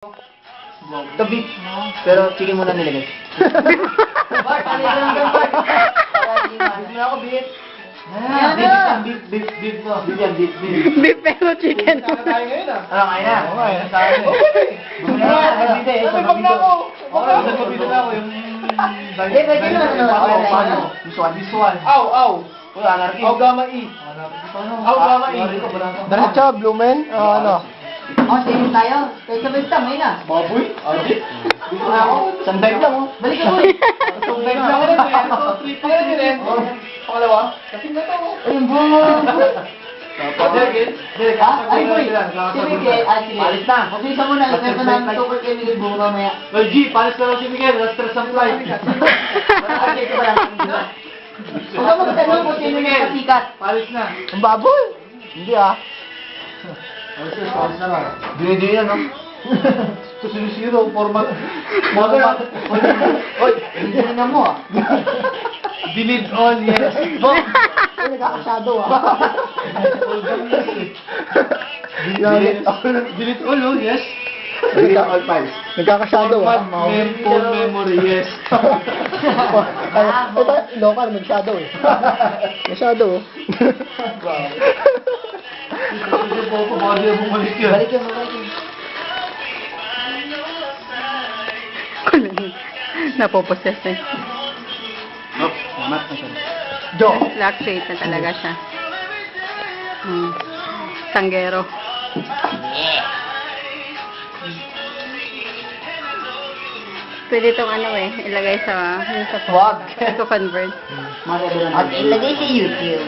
Ito beef. Pero chicken muna nilagay. Bart, ano yung lang Bart? Beef na ako, beef. Beef to. Beef yan, beef. Beef pero chicken. Ano, kain na? Oo, kain na sa akin eh. Bumili na ako, dito eh. Sabag na ako. Okay, sabag na ako yung... Hindi, pwede naman. This one. Aw. Uy, anarchy. Aw, gamma E. Aw, gamma E. Diretso, Blumen, ano? Same tayo. Kaya sabay may na. Baboy? Audit? Dito na ako. Isang dive lang, oh. Balik ka boy. Isang dive lang rin, eh. Ito, 3 tayo din, eh. Pangalawa? Kasi na to, oh. Ayun boy. Ay boy. Si Miguel. Sige. Palis na. Mag-isa mo na. Ito na ang super kay Miguel buo mamaya. Well, G, palis na lang si Miguel. Na-stress ang flight. Okay, ito pa lang. Huwag ka magtanong kung sino yung pasikat. Palis na. Ang baboy! Hindi ah. Palis na lang. Dini-dini na, no? Ito sinisiro. Format. Oy, hindi na mo ah. Delete all, yes. Ay, nagkakasyado ah. Delete all, oh, yes. Delete all files. Nagkakasyado ah. Full memory, yes. Ito, local, mag-shadow eh. Mag-shadow oh. Ito po, baka di na bumalik yun. Balik yun, balik yun. Napoposes na. Nope, mat na siya. Jo. Fluctuate na talaga siya. Sanggero. Pwede itong ano eh, ilagay sa Wag. convert. At ilagay sa YouTube.